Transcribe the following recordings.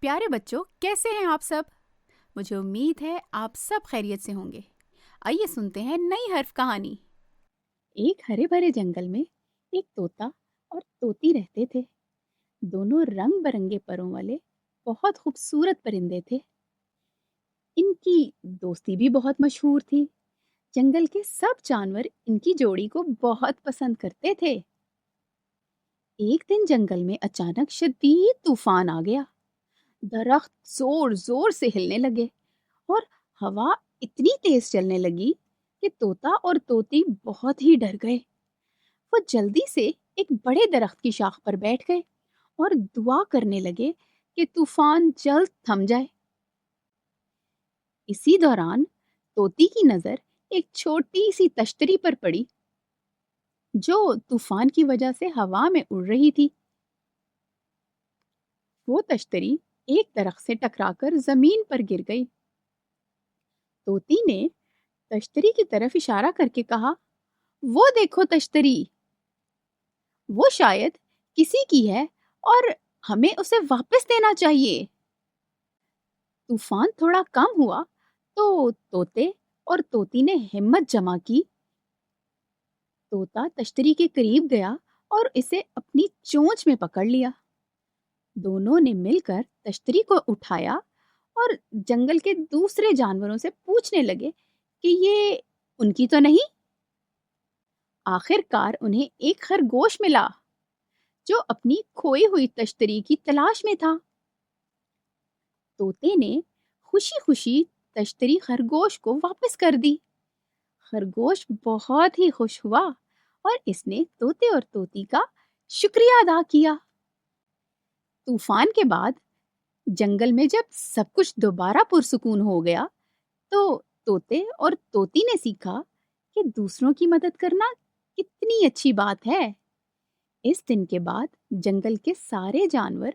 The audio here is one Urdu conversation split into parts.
پیارے بچوں، کیسے ہیں آپ سب؟ مجھے امید ہے آپ سب خیریت سے ہوں گے۔ آئیے سنتے ہیں نئی حرف کہانی۔ ایک ہرے بھرے جنگل میں ایک طوطا اور طوطی رہتے تھے۔ دونوں رنگ برنگے پروں والے بہت خوبصورت پرندے تھے۔ ان کی دوستی بھی بہت مشہور تھی۔ جنگل کے سب جانور ان کی جوڑی کو بہت پسند کرتے تھے۔ ایک دن جنگل میں اچانک شدید طوفان آ گیا۔ درخت زور زور سے ہلنے لگے اور ہوا اتنی تیز چلنے لگی کہ طوطا اور طوطی بہت ہی ڈر گئے۔ وہ جلدی سے ایک بڑے درخت کی شاخ پر بیٹھ گئے اور دعا کرنے لگے کہ طوفان جلد تھم جائے۔ اسی دوران طوطی کی نظر ایک چھوٹی سی تشتری پر پڑی جو طوفان کی وجہ سے ہوا میں اڑ رہی تھی۔ وہ تشتری ایک درخت سے ٹکرا کر زمین پر گر گئی۔ طوطی نے تشتری کی طرف اشارہ کر کے کہا، وہ دیکھو تشتری، وہ شاید کسی کی ہے اور ہمیں اسے واپس دینا چاہیے۔ طوفان تھوڑا کم ہوا تو طوطے اور طوطی نے ہمت جمع کی۔ طوطا تشتری کے قریب گیا اور اسے اپنی چونچ میں پکڑ لیا۔ دونوں نے مل کر تشتری کو اٹھایا اور جنگل کے دوسرے جانوروں سے پوچھنے لگے کہ یہ ان کی تو نہیں۔ آخر کار انہیں ایک خرگوش ملا جو اپنی کھوئی ہوئی تشتری کی تلاش میں تھا۔ طوطے نے خوشی خوشی تشتری خرگوش کو واپس کر دی۔ خرگوش بہت ہی خوش ہوا اور اس نے طوطے اور طوطی کا شکریہ ادا کیا۔ طوفان کے بعد جنگل میں جب سب کچھ دوبارہ پرسکون ہو گیا تو طوطے اور طوطی نے سیکھا کہ دوسروں کی مدد کرنا کتنی اچھی بات ہے۔ اس دن کے بعد جنگل کے سارے جانور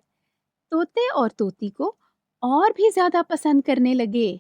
طوطے اور طوطی کو اور بھی زیادہ پسند کرنے لگے۔